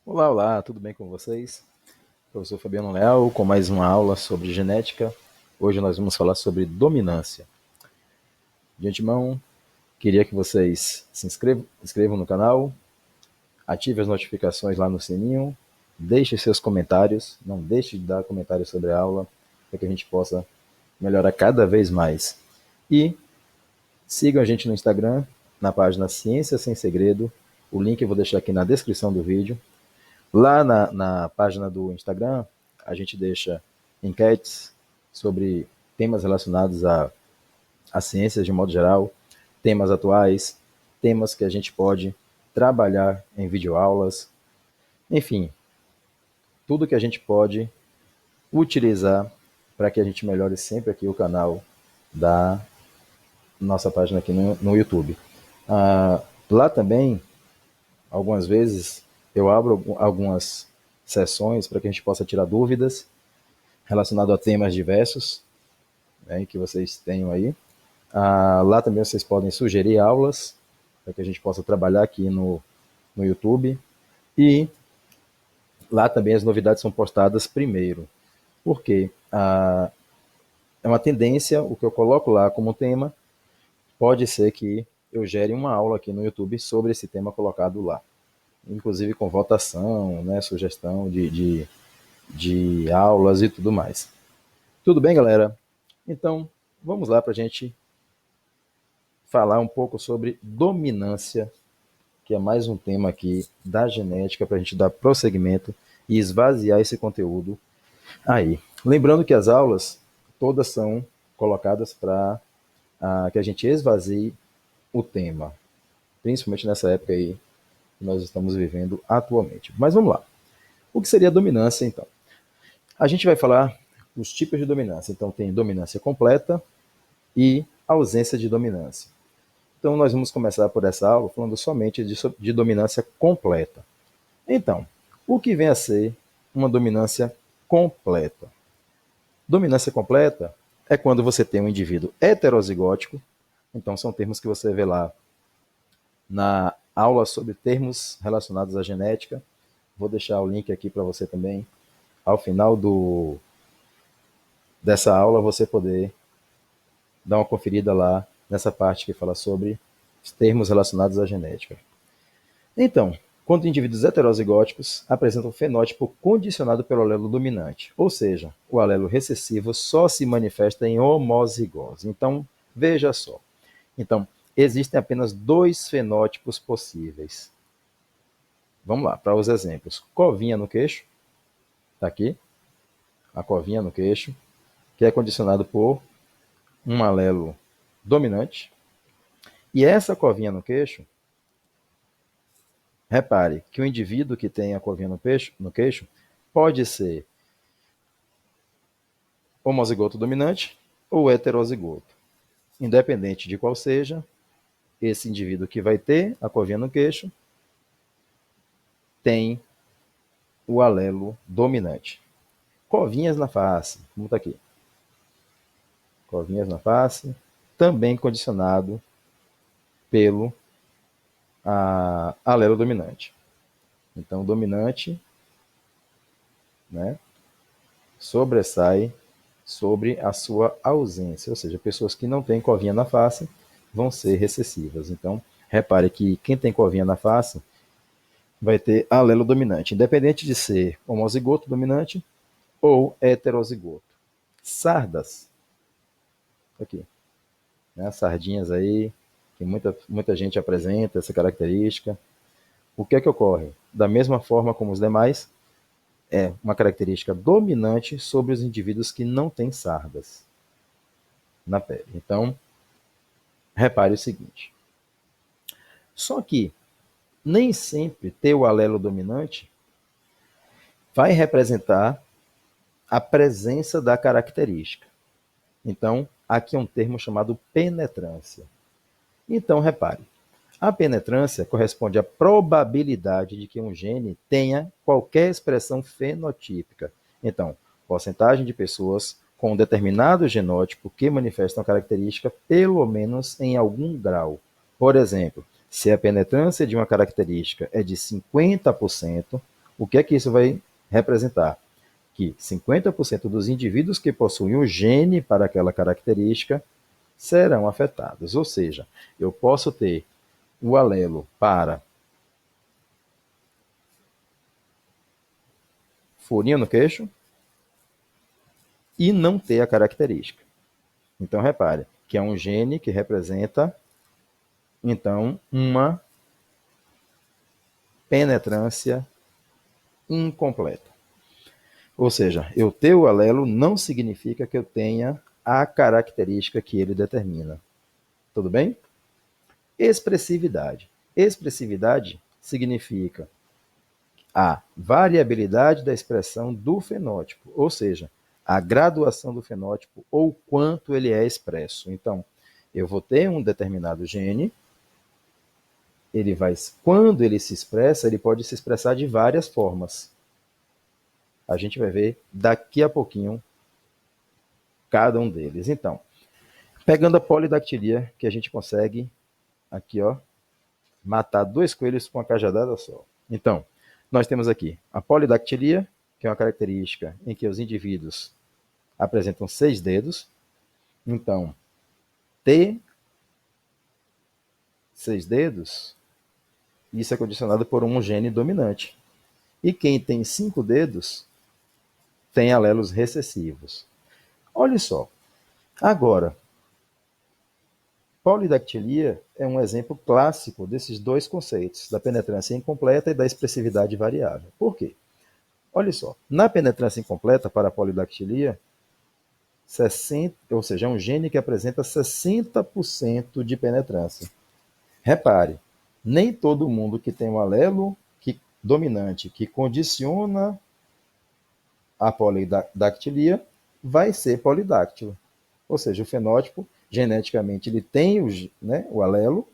Olá, olá, tudo bem com vocês? Professor Fabiano Leal com mais uma aula sobre genética. Hoje nós vamos falar sobre dominância. De antemão, queria que vocês se inscrevam no canal, ativem as notificações lá no sininho, deixem seus comentários, não deixe de dar comentários sobre a aula, para que a gente possa melhorar cada vez mais. E sigam a gente no Instagram, na página Ciência Sem Segredo. O link eu vou deixar aqui na descrição do vídeo. Lá na página do Instagram, a gente deixa enquetes sobre temas relacionados a ciências de modo geral, temas atuais, temas que a gente pode trabalhar em videoaulas, enfim, tudo que a gente pode utilizar para que a gente melhore sempre aqui o canal da nossa página aqui no YouTube. Lá também, algumas vezes, eu abro algumas sessões para que a gente possa tirar dúvidas relacionado a temas diversos, né, que vocês tenham aí. Lá também vocês podem sugerir aulas para que a gente possa trabalhar aqui no YouTube. E lá também as novidades são postadas primeiro, porque é uma tendência, o que eu coloco lá como tema, pode ser que eu gere uma aula aqui no YouTube sobre esse tema colocado lá. Inclusive com votação, né, sugestão de aulas e tudo mais. Tudo bem, galera? Então, vamos lá para a gente falar um pouco sobre dominância, que é mais um tema aqui da genética, para a gente dar prosseguimento e esvaziar esse conteúdo aí. Lembrando que as aulas todas são colocadas para que a gente esvazie o tema, principalmente nessa época aí que nós estamos vivendo atualmente. Mas vamos lá. O que seria dominância, então? A gente vai falar os tipos de dominância. Então, tem dominância completa e ausência de dominância. Então, nós vamos começar por essa aula falando somente de dominância completa. Então, o que vem a ser uma dominância completa? Dominância completa é quando você tem um indivíduo heterozigótico. Então, são termos que você vê lá na aula sobre termos relacionados à genética. Vou deixar o link aqui para você também. Ao final dessa aula, você poder dar uma conferida lá nessa parte que fala sobre os termos relacionados à genética. Então, quando indivíduos heterozigóticos apresentam fenótipo condicionado pelo alelo dominante, ou seja, o alelo recessivo só se manifesta em homozigose. Então, veja só. Então, existem apenas dois fenótipos possíveis. Vamos lá, para os exemplos. Covinha no queixo, está aqui, a covinha no queixo, que é condicionado por um alelo dominante. E essa covinha no queixo, repare que o indivíduo que tem a covinha no queixo pode ser homozigoto dominante ou heterozigoto. Independente de qual seja, esse indivíduo que vai ter a covinha no queixo tem o alelo dominante. Covinhas na face, como está aqui. Covinhas na face, também condicionado pelo alelo dominante. Então, o dominante, né, sobressai sobre a sua ausência, ou seja, pessoas que não têm covinha na face vão ser recessivas. Então, repare que quem tem covinha na face vai ter alelo dominante, independente de ser homozigoto dominante ou heterozigoto. Sardas, aqui, né, sardinhas aí, que muita gente apresenta essa característica. O que é que ocorre? Da mesma forma como os demais, é uma característica dominante sobre os indivíduos que não têm sardas na pele. Então, repare o seguinte. Só que nem sempre ter o alelo dominante vai representar a presença da característica. Então, aqui é um termo chamado penetrância. Então, repare, a penetrância corresponde à probabilidade de que um gene tenha qualquer expressão fenotípica. Então, porcentagem de pessoas com um determinado genótipo que manifestam a característica pelo menos em algum grau. Por exemplo, se a penetrância de uma característica é de 50%, O que é que isso vai representar? Que 50% dos indivíduos que possuem o gene para aquela característica serão afetados. Ou seja, eu posso ter o alelo para furinho no queixo e não ter a característica. Então, repare que é um gene que representa, então, uma penetrância incompleta. Ou seja, eu ter o alelo não significa que eu tenha a característica que ele determina. Tudo bem? Expressividade. Expressividade significa a variabilidade da expressão do fenótipo, ou seja, a graduação do fenótipo ou quanto ele é expresso. Então, eu vou ter um determinado gene, quando ele se expressa, ele pode se expressar de várias formas. A gente vai ver daqui a pouquinho cada um deles. Então, pegando a polidactilia, que a gente consegue aqui, ó, matar 2 coelhos com uma cajadada só. Então, nós temos aqui a polidactilia, que é uma característica em que os indivíduos apresentam 6 dedos. Então, ter 6 dedos, isso é condicionado por um gene dominante. E quem tem 5 dedos tem alelos recessivos. Olha só. Agora, polidactilia é um exemplo clássico desses dois conceitos, da penetrância incompleta e da expressividade variável. Por quê? Olha só, na penetrância incompleta para a polidactilia, 60, ou seja, é um gene que apresenta 60% de penetrância. Repare, nem todo mundo que tem um alelo dominante que condiciona a polidactilia vai ser polidáctilo. Ou seja, o fenótipo, geneticamente, ele tem o alelo,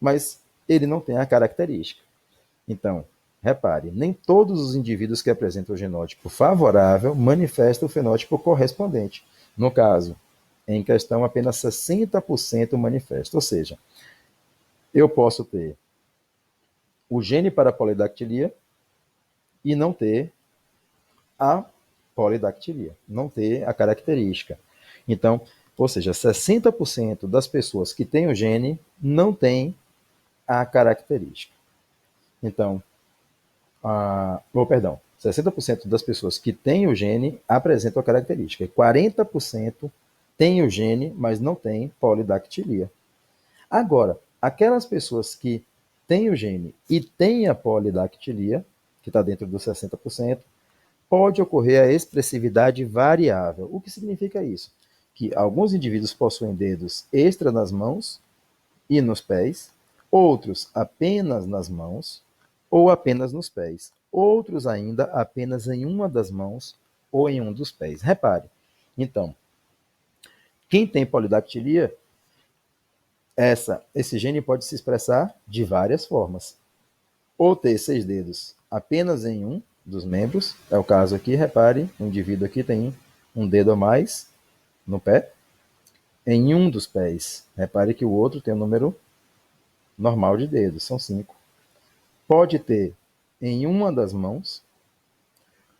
mas ele não tem a característica. Então, repare, nem todos os indivíduos que apresentam o genótipo favorável manifestam o fenótipo correspondente. No caso, em questão, apenas 60% manifesta. Ou seja, eu posso ter o gene para a polidactilia e não ter a polidactilia, não ter a característica. Então, ou seja, 60% das pessoas que têm o gene não têm a característica. Então, perdão, 60% das pessoas que têm o gene apresentam a característica. E 40% têm o gene, mas não têm polidactilia. Agora, aquelas pessoas que têm o gene e têm a polidactilia, que está dentro dos 60%, pode ocorrer a expressividade variável. O que significa isso? Que alguns indivíduos possuem dedos extra nas mãos e nos pés, outros apenas nas mãos ou apenas nos pés, outros ainda apenas em uma das mãos ou em um dos pés. Repare, então, quem tem polidactilia, esse gene pode se expressar de várias formas. Ou ter 6 dedos apenas em um dos membros, é o caso aqui, repare, o indivíduo aqui tem um dedo a mais no pé, em um dos pés. Repare que o outro tem um número normal de dedos, são 5. Pode ter em uma das mãos,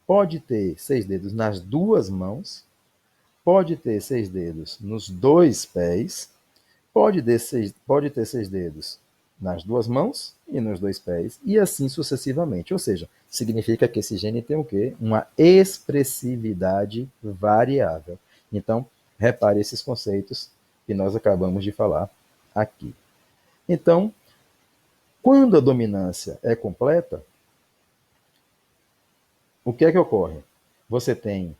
pode ter 6 dedos nas duas mãos, pode ter 6 dedos nos 2 pés, pode ter 6 dedos nas duas mãos e nos 2 pés, e assim sucessivamente. Ou seja, significa que esse gene tem o quê? Uma expressividade variável. Então, repare esses conceitos que nós acabamos de falar aqui. Então, quando a dominância é completa, o que é que ocorre? Você tem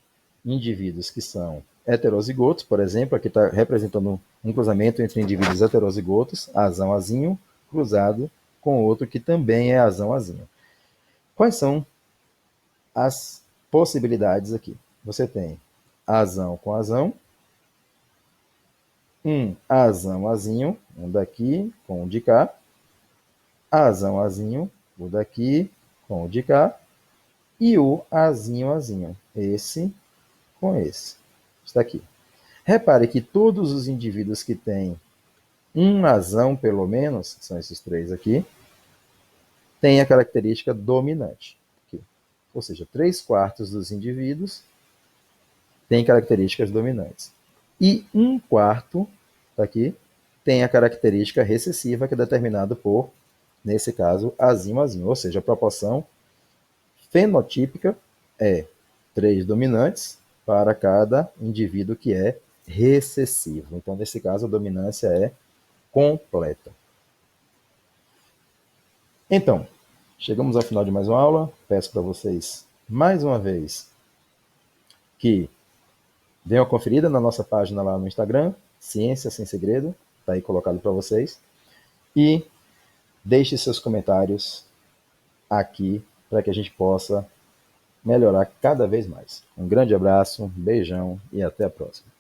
indivíduos que são heterozigotos, por exemplo, aqui está representando um cruzamento entre indivíduos heterozigotos, azão-azinho, cruzado com outro que também é azão-azinho. Quais são as possibilidades aqui? Você tem azão com azão, um azão-azinho, um daqui com o de cá, azão-azinho, o daqui com o de cá, e o azinho-azinho, esse com esse. Está aqui. Repare que todos os indivíduos que têm um azão, pelo menos, que são esses 3 aqui, têm a característica dominante. Aqui. Ou seja, 3/4 dos indivíduos têm características dominantes. E 1/4, tá aqui, tem a característica recessiva, que é determinada por, nesse caso, azinho, azinho. Ou seja, a proporção fenotípica é 3 dominantes para cada indivíduo que é recessivo. Então, nesse caso, a dominância é completa. Então, chegamos ao final de mais uma aula. Peço para vocês, mais uma vez, que deem uma conferida na nossa página lá no Instagram, Ciência Sem Segredo, está aí colocado para vocês. E deixe seus comentários aqui para que a gente possa melhorar cada vez mais. Um grande abraço, um beijão e até a próxima.